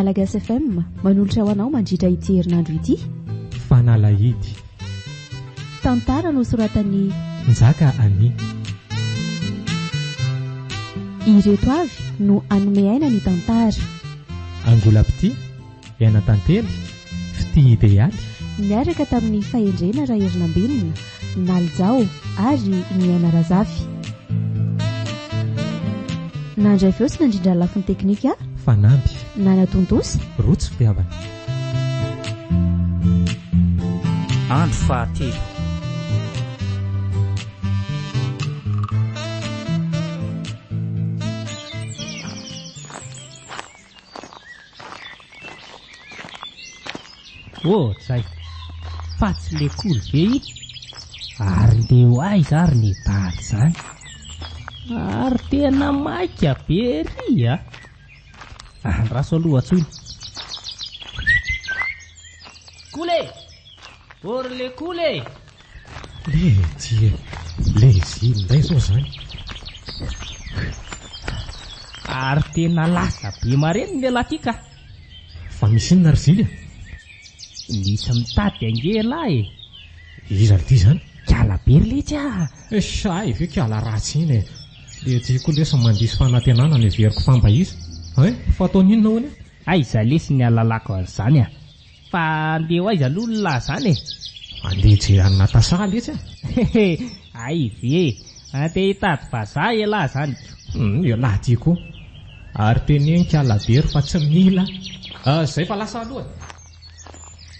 Malagasy FM manolotra ho anao mandritra ity herinandro ity. Fanalahidy. Tantara nosoratan'ny Nzaka Ani. Ireto avy no anome aina ny tantara. Angolapity, Iana Tantely, Fity Idealy. Niaraka tamin'ny fahendrena Raherinambelona, Naljao ary Niaina Razafy. Nandray feo sy nandrindra lafiny teknika Fanamby. Nanatontosa Rotsy fitiavana. Andro fahatelo. Zay fa tsy le koly be i ary ndeo aiza ary ny tady zany ary tena maika be ry a andraso aloha tsoiny kole ory le kole le ziny nday zao zany ary tena lasa be mareny le latika fa misy inona ry zily misy mitady angela iza ity zany kiala be ry letsy say ve kiala ratsy iny le tiako lesa mandisy fanantenana ny veriko famba izy fa ataony inona hoany aiza lesy ny alalako an'izany fa andeo aiza aloha ny lahy zany andeha jeran'ny Natasha letsy ay ve andeha hitady vazaha elahy zany io lahy tiako ary teneny kiala be ry fa tsy mila zay fa lasa aloha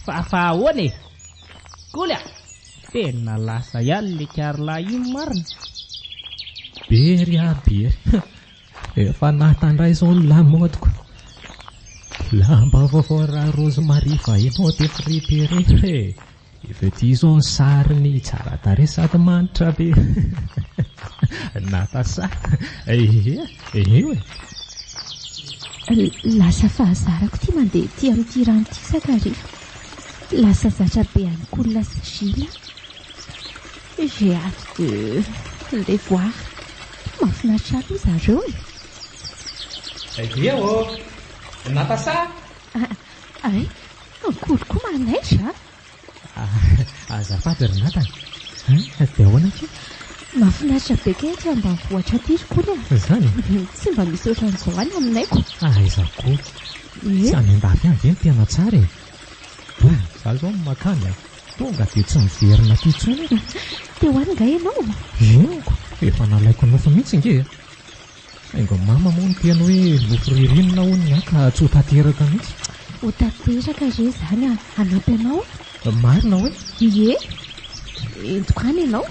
fa ahoana kolya tena lasa ihany le kiarolahy iny marina bery bery efa natandray zao ny lamodiko lamba vaovao raha Rosemary vahinao te fripere efa ty zao ny sariny tsara tare sady manitra be Natasha hoe lasa fahazarako ty mandeha ty amin'ity rano ty sakarivo. Lasa zatra be any kolona sy Gilles. J'ai hâte de les voir. Mahafinaritra aloha zareo Natasha ay koloko manaitra azafady ry Natana dia ahoana ty mahafinaritra be kay ty ambanivohitra ty ry kolya zany tsy mba misy ohatran'izao any aminaiko aizako tsy any andafy any ve ny tena tsara za zao makany tonga dia tsy miverina ty tsony dia hoany nga ianao eniko efa nalaiko nofo mihitsy nge aingo mama moa ny tena hoe nofo ririnina honya ka tsy ho tanteraka mihitsy ho tanteraka re zany anampy anao marina hoe ie entokany ianao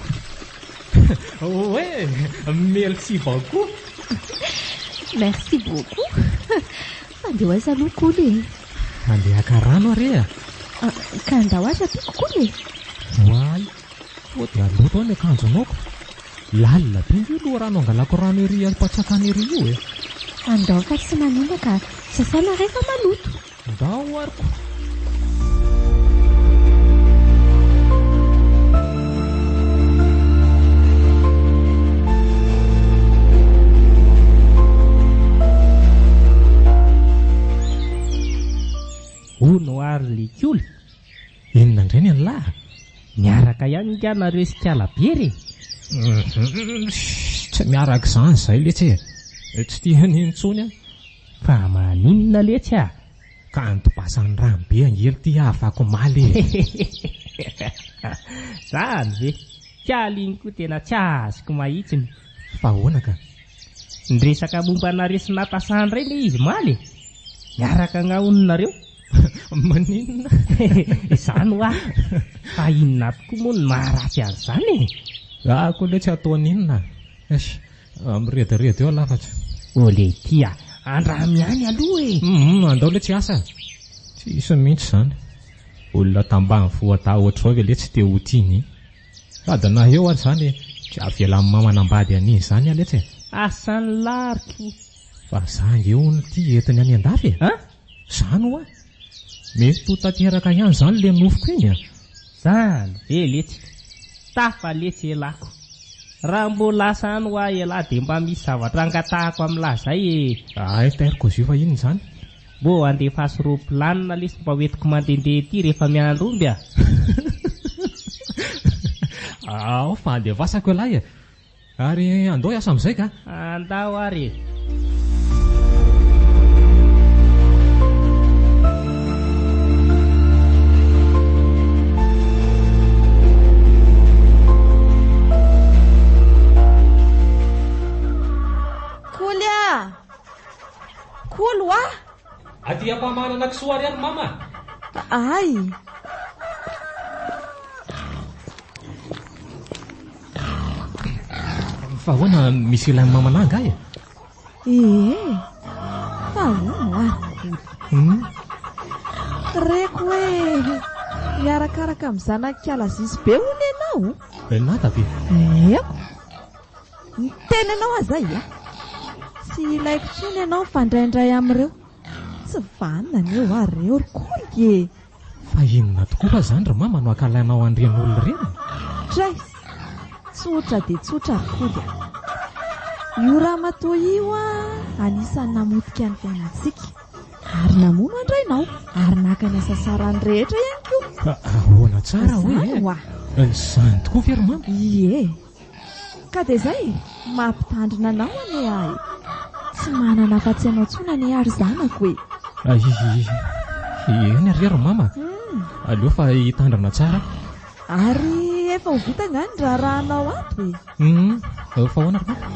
hoe merci beaucoup merci beaucoup fandeho aiza aloha koly andeha haka rano are ka andao aza tiako koly ay o dia aloto ao ny akanjo anaoko lalina be io loha rano angalako rano ery ampatsakany ery io andao fa tsy manina ka sasana rehefa maloto ndao ariko ono ary lekioly inona indray ny lahy miaraka ihany nganareo sy kiala be re tsy miaraka izany zay letsy tsy tiany intsony fa maninona letsy ka antobasan'ny rano be angely ty afako maly zany ve kiala iny koa tena tsy azoko mahitsiny fa ahoana ka ndresaka mombanareo sy Natasha indray le izy maly miaraka ngaononareo maninona izany ho fa inona tokoa moa ny maharatsy an'izany koa le tsy ataony inona mirediredy eo lafatra ole tia andramy ihany aloha andao le tsy asa tsy isy mihitsy zany olona tambany voata ohatr' zao ve le tsy te ho tiany sady na eo azy zany tsy avela amin'ny mamanambady an'izy zany aletsy asany lariko fa zangy eo ny ty entiny any andafy zany hoa mety ho tanteraka ihany zany le nofoko iny zany ve letsy tafa letsy elako raha mbola asany hoa elahy dia mba misy zavatra angatahako amin'lahy zay ay tairiko izy io fa inona zany Bo andefasy roa planina lesy mba hoentiko mandehandeha ety rehefa mianaromby a. Ao fa andevasako alay ary andao hiasa amin'izay ka. Andao ary. Kolo ah! Aty ampamanana kisoa ary mama. Ay. Fa ahoana misy ilay mamananga ay? Fa ahoana reko hoe miarakaraka amin'ny zanak'ala zisy be hono ianao. Nata be. Eko. Miteny ianao azay a. Tsy ilaiko tsony ianao fandraindray amin'ireo. Tsy vanina an'io ary eo rikoly. Fa inona tokoa fa zany ry mama no akalainao an'ireny olona ireny? Tray. Tsotra dia tsotra rikoly. Io raha matoa io anisan'ny namotika ny fiainantsika. Ary namono andrainao ary naka ny asa sarany rehetra ihany koa. Ahoana tsara hoe izany tokoa ve ry mama? Ie. Ka dia izay mampitandrina anao anie ahy. Tsy manana afa-tsy anao tsona ny ary zanako e. Eny ary ry mama. Aleo fa hitandrina tsara. Ary efa ho vita ngany raha rahanao ato e. Fa ahoana ry mama?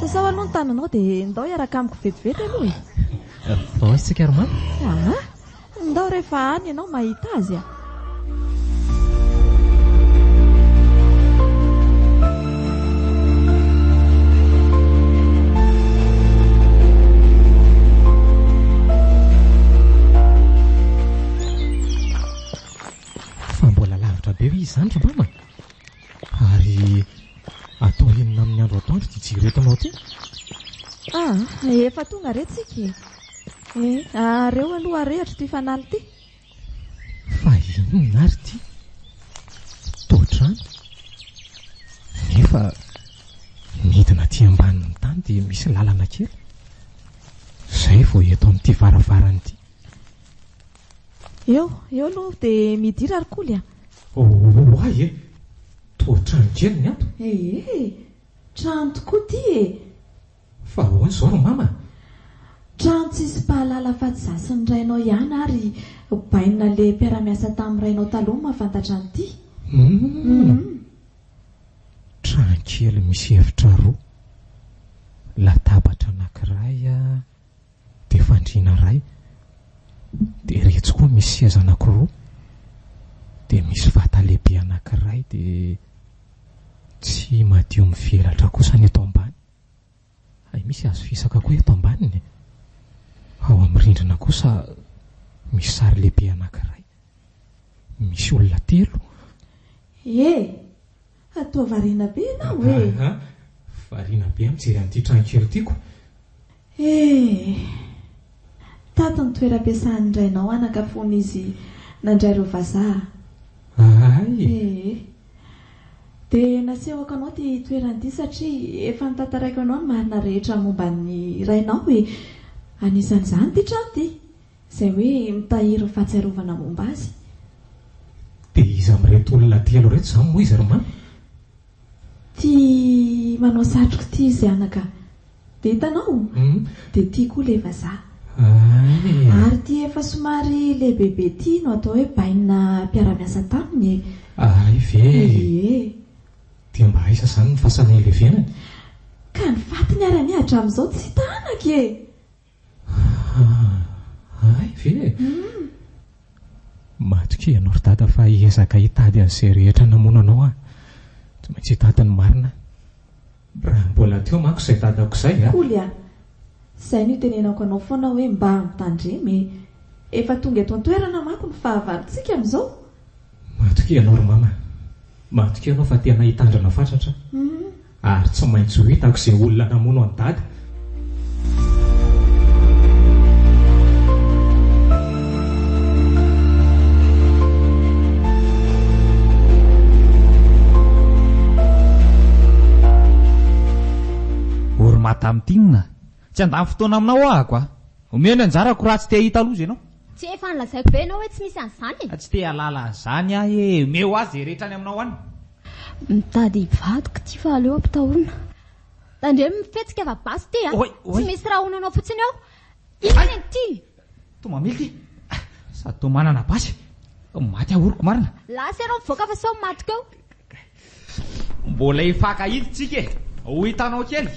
Sasao aloha ny tananao dia ndao hiaraka amiko vetivety aloha e. Vao isika ry mama? Ndao rehefa any ianao mahita azy a. Be izany ry mama. Ary atao enina amin'ny andro atoandro ty jiretonao ty? Efa tonga retsika e. Areo aloha arehatra ty fanaly ty. Fa inona ary ty? Toatrano. Nefa midina ty ambanin'ny tany dia misy lalana kely. Zay vao eto amin'ity varavarany ty. Eo aloha dia midira ary koly a. Ay e, toa-trano kely ny ato. Trano tokoa ty e. Fa ahoana izao ry mama? Trano tsisy pahalala afa-tsy zasin'ny rainao ihany ary bainina le mpiara-miasa tamin'ny rainao taloha mahafantatra an'ity. Trano kely misy efitra roa, latabatra anankiray dia fandriana iray, dia rehetra koa misy seza anankiroa, dia misy vata lehibe anankiray, dia tsy madio mivelatra kosa ny eto ambany. Misy hazo fisaka koa eto ambaniny. Ao amin'ny rindrina kosa misy sary lehibe anankiray, misy olona 3. Atao variana be ianao e. Variana be mijery an'ity trano kely tiako. Tato ny toeram-piasan'ny rainao anakafony izy nandray ireo vazaha. Dia nasehoko anao ty toeran'ity satria efa nitantaraiko anao ny marina rehetra momba ny rainao hoe anisan'izany ty trano ty, izay hoe mitahiry ny fahatsiarovana momba azy. Dia izy amin'ireto olona 3 reto izany moa izy ry mama? Ty manao satroka ty izy anaka. Dia hitanao? Dia ty koa le vazaha. Ary ty efa somary lehibebe ty no atao hoe bainina mpiara-miasa taminy. Ve? Dia mba aisa izany ny fahasanay le venany? Ka ny fatiny ara-ny hatramin'izao tsy hita anaka e. Ve? Matoki ianao ry dada fa hiezaka hitady an'izay rehetra namono anao aho. Tsy maintsy hitady ny marina. Raha mbola teo manko izay dadako izay Koly a. Izay no tenenako anao foana hoe mba mitandremy. Efa tonga eto an-toerana manko ny fahavalontsika amin'izao. Matoki ianao ry mama. Matoki ianao fa tena hitandrana fatratra. Ary tsy maintsy ho hitako izay olona namono any dada. Ory mata amin'tinina. Tsy andany fotoana aminao ahako a. omena anjarako raha tsy te hita aloha ianao. Tsy efa nilazaiko be ianao hoe tsy misy an'izany e. Tsy te halala an'izany aho e, meo azy zay rehetra any aminao any. Mitady hivadika ty fa aleo ampitahorina. Tandremo mifetsika vabasy ty a. Tsy misy raha honanao fotsiny ao. Inona ty? Toa mamely ty. Sady toa manana basy. Maty ahoroko marina. Lasa ianao mivoaka fa sao matika eo. Mbola hifankahity tsika e. Ho hitanao kely.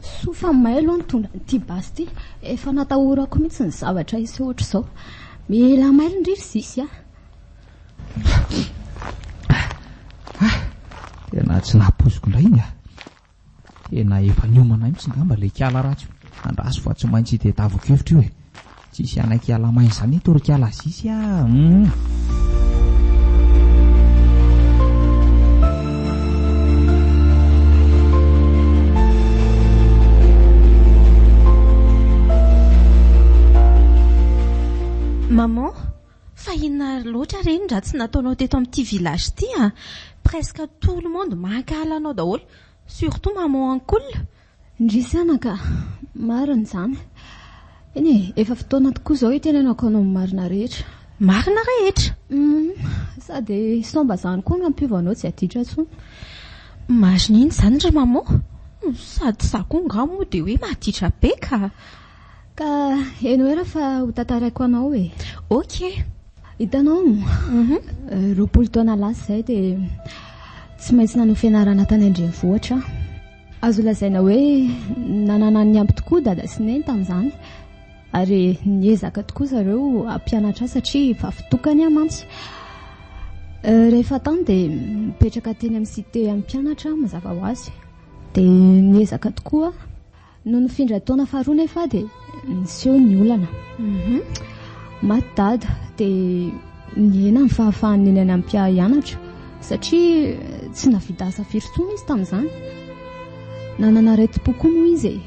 Sofa mailo nitondra n'ity basy ty. Efa natahorako mihitsy ny zavatra isy ohatra izao. Mila mailo indrindra sisy a. Tena tsy nahaposiko indray iny a. Tena efa niomana mihitsy ngamba ilay kiala ratsy. Andraso fa tsy maintsy tadiaviko hevitra io e. Tsisy ana-kiala maina izany toro-kiala sisy a. Maman, fa inona loatra reny raha tsy nataonao teto amin'ity village ty a. Presque tout le monde mankala anao daholo, surtout maman Ankoul. Ndrisy anaka, marina izany. Eny e, efa fotoana tokoa izao itenenako anao marina rehetra. Marina rehetra? Sady somba izany koa nampiovanao tsy aditra intsony. Marina iny izany ra maman? Sady za koa ngamo dia hoe maditra be ka. Ka eno era fa ho tantaraiko anao e. Ok. Hitanao, 20 taona lasa izay dia tsy maintsy nanao fianarana tany Andrenivohitra. Azo lazaina hoe nanana ny ampy tokoa dada sy neny tamin'izany. Ary niezaka tokoa zareo ampianatra satria efa fitokany amantsy. Rehefa tany dia mipetraka teny amin'ny cité ampianatra mazava ho azy. Dia niezaka tokoa. No nifindra taona faharoa nefa dia niseho ny olana. Maty dada dia niena ny fahafahany eny any ampianatra satria tsy navita asa firy izy tamin'izany. Nanana aretim-po koa moa izy e.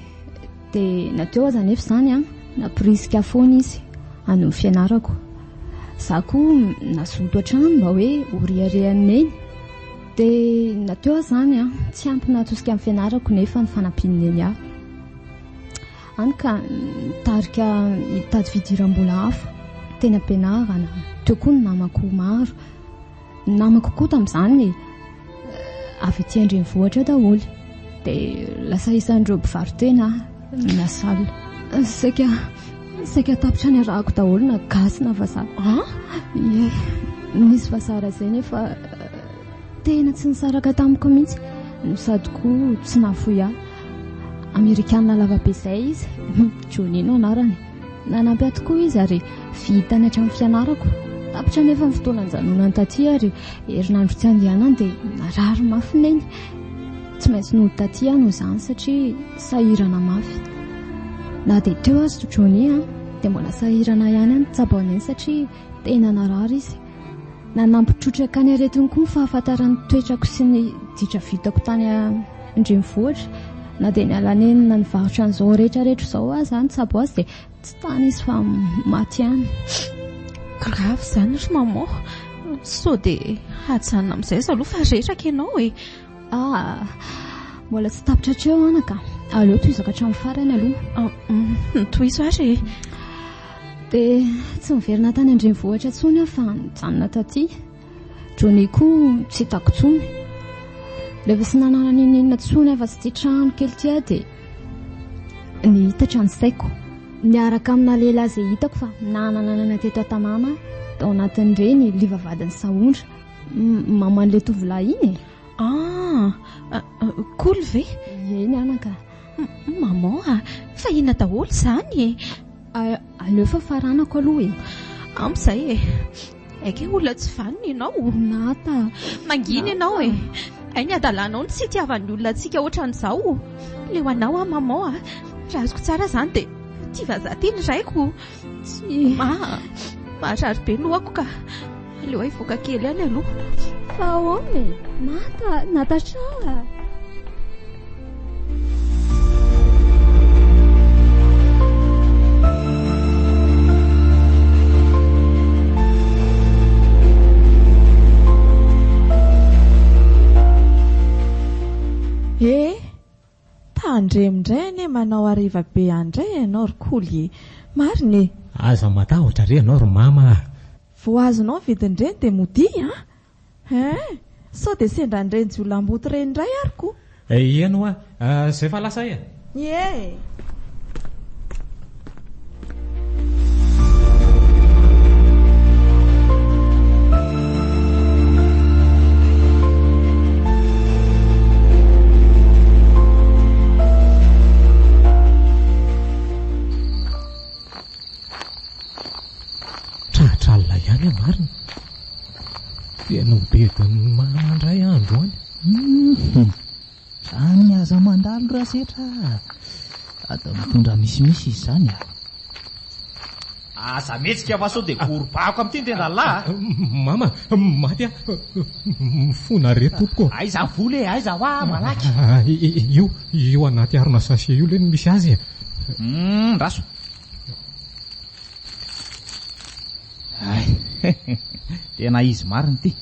Dia nateo aza nefa izany a, napirisika foana izy hanao fianarako. Za koa nazoto hatrany mba hoe horiarehan'ny eny. Dia nateo aza izany a, tsy ampy natosika amin'ny fianarako nefa ny fanampiany eny aho. Any ka nitarika mitady fidiram-bola hafa teny am-pianarana. Teo koa ny namako maro. Ny namako koa tamin'izany avy ety Andrenivohitra daholo. Dia lasa isan'ireo mpivarotena nasala. Saika tapitra ny arahako daholo na gasy na vazaha. Ie, nisy vazaha izay nefa tena tsy nisaraka tamiko mihitsy. No sady koa tsy nahafoy ahy. Amerikanina lavabe izay izy. Johnny no anarany. Nanampy ahy tokoa izy ary vitany hatramin'ny fianarako. Tapitra nefa ny fotoana janonany taty ary herinandro tsy andehanany dia narary mafy neny. Tsy maintsy noho taty ahy noho izany satria sahirana mafy. Na dia teo azy Johnny dia mbola sahirana ihany any tsabany eny satria tena narary izy. Nanampitrotraka ny aretiny koa ny fahafantarany toetrako sy ny ditra vitako tany Andrenivohitra. Na dia ny alaneny na nivarotra an'izao rehetrarehetra izao azy any tsabo azy dia tsy tany izy fa maty ihany. Grave izany ry maman. Sao dia hajanona amin'izay aloha fa reraka ianao e. Mbola tsy tapitra hatreo anaka. Aleo toizaka hatramin'ny farany aloha. Toizo ary e. Dia tsy miverina tany Andrenivohitra intsony aho fa nijanona taty. Johnny koa tsy hitako intsony. Rehefa sy nanana ninina intsony afa tsy tia trano kely ty aho dia nihita trano saiko. Niaraka amina lehilahy izay hitako fa nanana teto an-tanàna tao anatin'ireny livavadin'ny Saondra. Maman'ilay tovolahy iny e. Cool ve? Eny anaka. Maman, fa ina daholo izany e. Aleo fa faranako aloha e. Amin'izay e. Eke olona tsy vanina ianao. Nata. Mangina ianao e. Ainy adalanao ny tsy itiavan'ny olona antsika ohatran'izao. Leo anao maman raha azoko tsara izany dia tia vazaha teny raiko. Tsy maharary be lohako ka aleo hivoaka kely any aloha. Fa ahoana e? Natatra. mandremindray ane manao hariva be andray ianao ry koly mariny aza matahotra re ianao ry mama. vo azonao vidinireny dia modi sao dia sendra nireny jolamboty reny indray aryko. Ieno zay fa lasa ia. Ie. Tratralina ihany a marina. Dia nobediny mandray andro any. Zany ny aza mandalo raha setra. Ada mitondra misimisy izy zany Aza metsika fa sao dia gorbako amin'ity tendalahy. Mama, maty a. Mifona re tompoko. Aiza vola aiza hoa malaky. Io anaty arona sachet io le no misy azy. Raso. Tena izy mariny ty.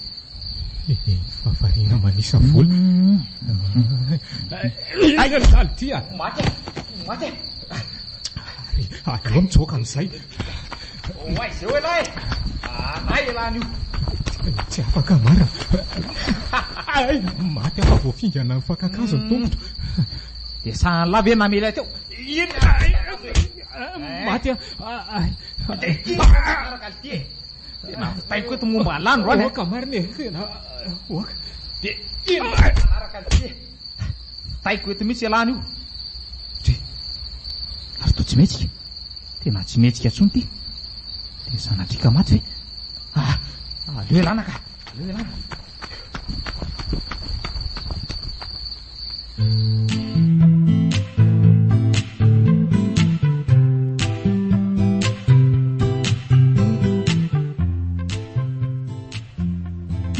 Favarina manisa vola. Ay, tia. Maty. Aleo mitsoka amin'izay. Oay, zao elahy. Anay elany io. Tsy afaka mara. Maty afa voafingana ny fankakazo ny tongotra. Dia sahan'la ve namela teo. Maty araka ty e. Tena fitaiko eto momba alandro any. Oaka mariny tena oaka. Dia araka ty e. Fitaiko eto mihitsy elany io. Ary to tsy metsika. Tena tsy metsika tsony ty. Dia sanatrika maty ve. Aleo elana ka. Aleo elana.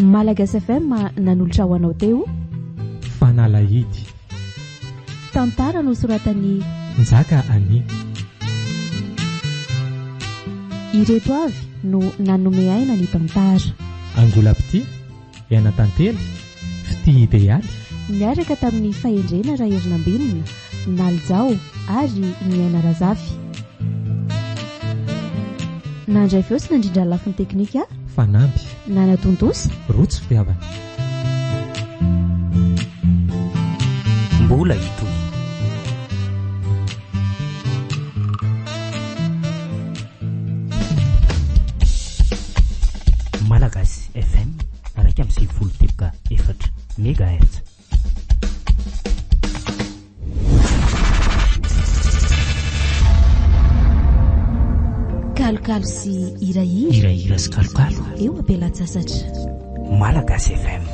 Malagasy FM nanolotra ho anao teo Fanalahidy. Tantara nosoratany Nzaka Ani. Ireto avy no nanome aina ny tantara. Angolapity, Iana Tantely, Fity Idealy. Niaraka tamin'ny fahendrena Raherinambinina, Nalijao ary ny Aina Razafy. Nandray feo sy nandrindra lafiny teknika Fanamby. Nanatontosa Rotsy fiavana. Mbola itoy. Malagasy FM 104.4 MHz. kalokalo sy irahira Irahira sy kalokalo. eo ampialatsasatra. Malagasy FM.